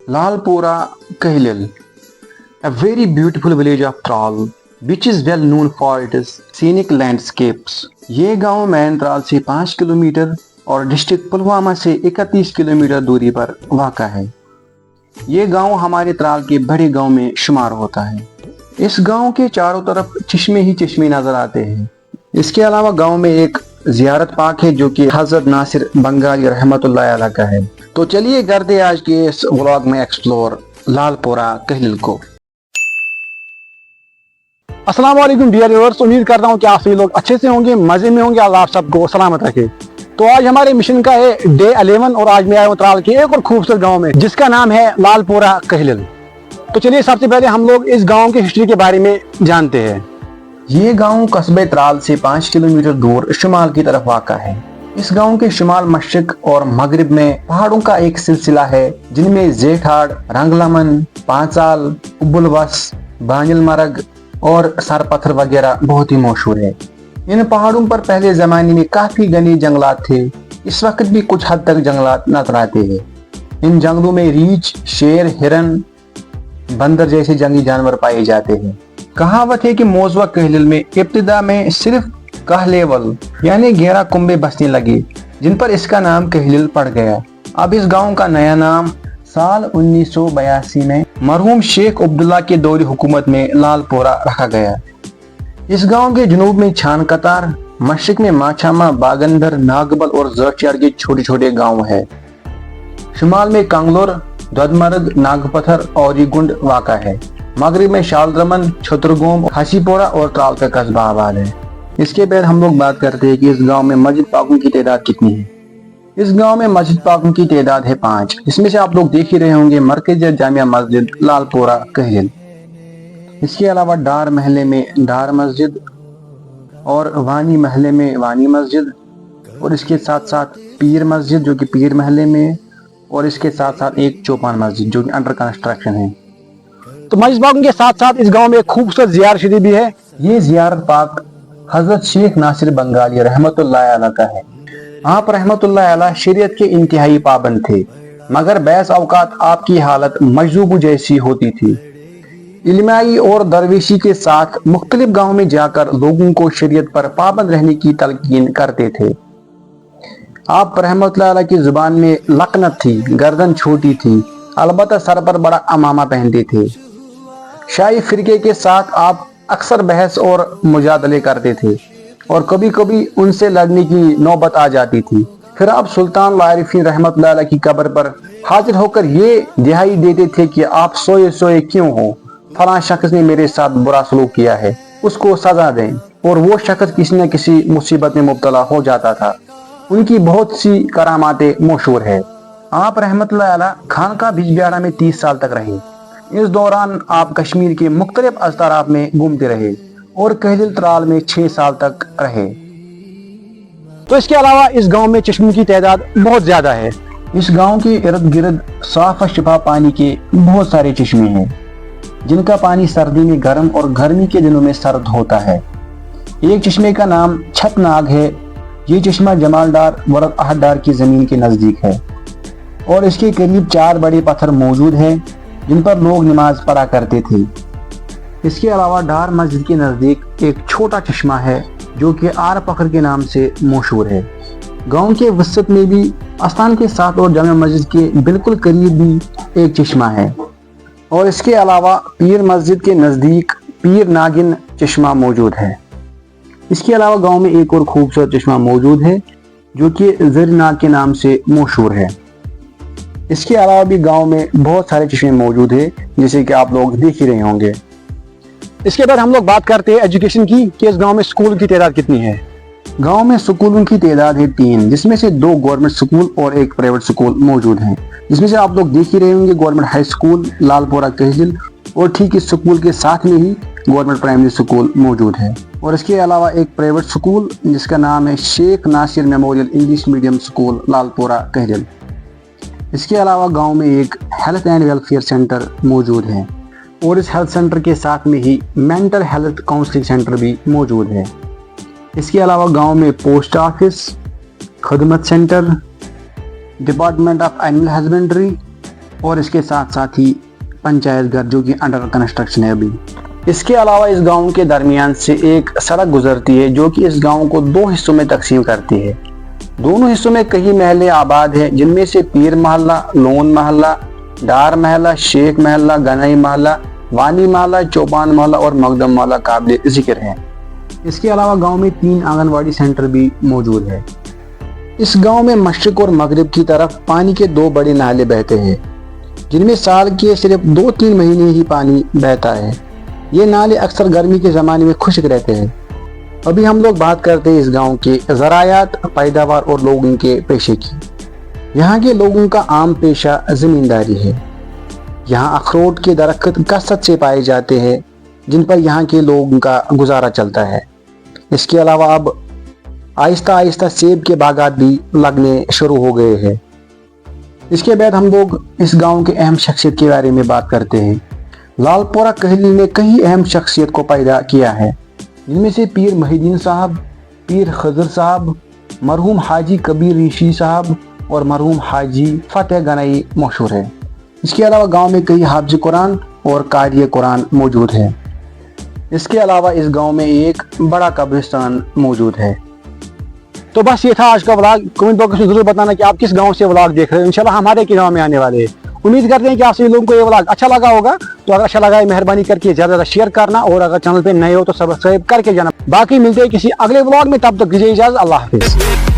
Lalpura Kahilil, a very beautiful village of Tral, which is well known for its scenic landscapes. ये गांव man Tral से 5 kilometre और district Pulwama से 31 kilometre दूरी पर वाक़ा है। ये गांव हमारे त्राल के बड़े गांव में शुमार होता है। इस गांव के चारों तरफ चश्मे ही चश्मे नजर आते हैं। इसके अलावा गांव में एक जियारत पार्क है जो कि हजरत नासिर बंगाली रहमतुल्लाह अलैह का है। तो चलिए करते आज के इस व्लॉग में एक्सप्लोर लालपुरा कहलिल को। अस्सलाम वालेकुम डियर व्यूअर्स, उम्मीद करता हूँ कि आप सभी लोग अच्छे से होंगे, मजे में होंगे। अल्लाह आप सबको सलामत रखे। तो आज हमारे मिशन का है डे 11 और आज मैं आया हूँ त्राल के एक और खूबसूरत गांव में जिसका नाम है लालपुरा कहलिल। तो चलिए सबसे पहले हम लोग इस गांव की हिस्ट्री के बारे में जानते हैं। ये गांव कस्बे त्राल से 5 किलोमीटर दूर शुमाल की तरफ वाक़ा है। इस गांव के शुमाल मशरिक और मगरिब में पहाड़ों का एक सिलसिला है जिनमें जेठाड़, रंगलमन, पांचाल, उबुलवस, बानिल मरग और सरपत्थर वगैरह बहुत ही मशहूर है। इन पहाड़ों पर पहले जमाने में काफी घने जंगलात थे। इस वक्त भी कुछ हद तक जंगलात नजर आते हैं। इन जंगलों में रीछ, शेर, हिरन, बंदर जैसे जंगली जानवर पाए जाते हैं। कहावत है कि मौजूदा कहलिल में इब्तिदा में सिर्फ कहलेवल यानी 11 कुंबे बसने लगे जिन पर इसका नाम कहलिल पड़ गया। अब इस गांव का नया नाम साल 1982 में मरहूम शेख अब्दुल्ला के दौरे हुकूमत में लालपुरा रखा गया। इस गांव के जनूब में छान कतार, मशरिक में माछामा, बागंदर, नागबल और जर्चियार के छोटे छोटे गांव है। शुमाल में कंगलोर, ददमर्ग, नागपत्थर और गुंड वाक़ा है। मगरिब में शालद्रमन, छतरगोम, हसीपोरा और त्राल का कस्बा आबाद है। इसके बाद हम लोग बात करते हैं कि इस गांव में मस्जिद पाकों की तादाद कितनी है। इस गांव में मस्जिद पाकों की तादाद है 5। इसमें से आप लोग देख ही रहे होंगे मरकज जामिया मस्जिद लालपुरा कहलिल। इसके अलावा डार महल्ले में डार मस्जिद और वानी महल्ले में वानी मस्जिद और इसके साथ साथ पीर मस्जिद जो कि पीर महल्ले में है और इसके साथ साथ एक चौपान मस्जिद जो कि अंडर कंस्ट्रक्शन है। तो मस्जिद पाक के साथ साथ इस गांव में एक खूबसूरत जियारत शरीफ भी है। ये जियारत पाक हजरत शेख नासिर बंगाली रहमतुल्लाह अलैह का है। आप रहमतुल्लाह अलैह शरीयत के इंतहाई पाबंद थे, मगर बैस औकात आपकी हालत मजदूबू जैसी होती थी। इल्माई और दरवेशी के साथ मुख्तलिफ गाँव में जाकर लोगों को शरीयत पर पाबंद रहने की तलकीन करते थे। आप रहमतुल्लाह अलैह की जुबान में लकनत थी, गर्दन छोटी थी, अलबत्ता सर पर बड़ा अमामा पहनते थे। शाही फिरके के साथ आप अक्सर बहस और मुजादले करते थे और कभी कभी उनसे लड़ने की नौबत आ जाती थी। फिर आप सुल्तान लारिफीन रहमतुल्लाह अलैह की कब्र पर हाजिर होकर ये दिहाई देते थे कि आप सोए सोए क्यों हो, फलां शख्स ने मेरे साथ बुरा सलूक किया है, उसको सजा दें। और वो शख्स किसी न किसी मुसीबत में मुब्तला हो जाता था। उनकी बहुत सी करामातें मशहूर है। आप रहमतुल्लाह अलैह खानका बिजबिहारा में 30 साल तक रहे। इस दौरान आप कश्मीर के मुख्तलिफ अज़तारात में घूमते रहे और कहलिल त्राल में 6 साल तक रहे। तो इसके अलावा इस गांव में चश्मों की तादाद बहुत ज्यादा है। इस गांव के इर्द गिर्द साफ और शिफा पानी के बहुत सारे चश्मे हैं जिनका पानी सर्दी में गर्म और गर्मी के दिनों में सर्द होता है। एक चश्मे का नाम छतनाग है। ये चश्मा जमालडार वरद अहडार की जमीन के नजदीक है और इसके करीब 4 बड़े पत्थर मौजूद हैं जिन पर लोग नमाज पढ़ा करते थे। इसके अलावा डार मस्जिद के नजदीक एक छोटा चश्मा है जो कि आर पखर के नाम से मशहूर है। गांव के वसत में भी आस्थान के साथ और जामिया मस्जिद के बिल्कुल करीब भी एक चश्मा है और इसके अलावा पीर मस्जिद के नजदीक पीर नागिन चश्मा मौजूद है। इसके अलावा गांव में एक और खूबसूरत चश्मा मौजूद है जो कि जरनाग के नाम से मशहूर है। इसके अलावा भी गांव में बहुत सारे चश्मे मौजूद हैं जैसे कि आप लोग देख ही रहे होंगे। इसके बाद हम लोग बात करते हैं एजुकेशन की कि इस गांव में स्कूल की तादाद कितनी है। गांव में स्कूलों की तादाद है 3 जिसमें से 2 गवर्नमेंट स्कूल और एक प्राइवेट स्कूल मौजूद हैं। जिसमें से आप लोग देख ही रहे होंगे गवर्नमेंट हाई स्कूल लालपुरा कहलिल और ठीक इस स्कूल के साथ में ही गवर्नमेंट प्राइमरी स्कूल मौजूद है। और इसके अलावा एक प्राइवेट स्कूल जिसका नाम है Sheikh Nasir memorial English medium school Lalpura कहलिल। इसके अलावा गांव में एक हेल्थ एंड वेलफेयर सेंटर मौजूद है और इस हेल्थ सेंटर के साथ में ही मेंटल हेल्थ काउंसलिंग सेंटर भी मौजूद है। इसके अलावा गांव में पोस्ट ऑफिस, खदमत centre, department of animal husbandry और इसके साथ साथ ही पंचायत घर जो कि अंडर कंस्ट्रक्शन है अभी। इसके अलावा इस गांव के दरमियान से एक सड़क गुजरती है जो कि इस गांव को 2 हिस्सों में तकसीम करती है। दोनों हिस्सों में कई महल्ले आबाद हैं, जिनमें से पीर महल्ला, लोन महल्ला, डार महल्ला, शेख महल्ला, गनई महल्ला, वानी महल्ला, चौपान महल्ला और मकदम महल्ला काबिल जिक्र है। इसके अलावा गांव में 3 आंगनवाड़ी सेंटर भी मौजूद है। इस गांव में मशरिक और मगरिब की तरफ पानी के 2 बड़े नाले बहते हैं, जिनमें साल के सिर्फ 2-3 महीने ही पानी बहता है। ये नाले अक्सर गर्मी के ज़माने में खुश्क रहते हैं। अभी हम लोग बात करते हैं इस गांव के ज़रायात, पैदावार और लोगों के पेशे की। यहाँ के लोगों का आम पेशा ज़मींदारी है। यहाँ अखरोट के दरख्त कसरत से पाए जाते हैं, जिन पर यहाँ के लोगों का गुजारा चलता है। इसके अलावा अब आहिस्ता आहिस्ता सेब के बागात भी लगने शुरू हो गए हैं। इसके बाद हम लोग इस गांव के अहम शख्सियत के बारे में बात करते हैं। लालपोरा कहली ने कई अहम शख्सियत को पैदा किया है, जिनमें से पीर महिदीन साहब, पीर खजर साहब, मरहूम हाजी कबीर ऋषि साहब और मरहूम हाजी फतेह गनई मशहूर है। इसके अलावा गांव में कई हाफिज कुरान और कारी कुरान मौजूद है। इसके अलावा इस गांव में एक बड़ा कब्रिस्तान मौजूद है। तो बस ये था आज का व्लॉग। कमेंट बॉक्स में जरूर बताना कि आप किस गांव से व्लॉग देख रहे हो। इंशाल्लाह हमारे के गांव में आने वाले हैं। उम्मीद करते हैं कि आप सभी लोगों को ये व्लॉग अच्छा लगा होगा। तो अगर अच्छा लगा है मेहरबानी करके ज़्यादा ज़्यादा शेयर करना, और अगर चैनल पे नए हो तो सब्सक्राइब करके जाना। बाकी मिलते हैं किसी अगले व्लॉग में, तब तक दीजिए इजाज़त। अल्लाह हाफिज़।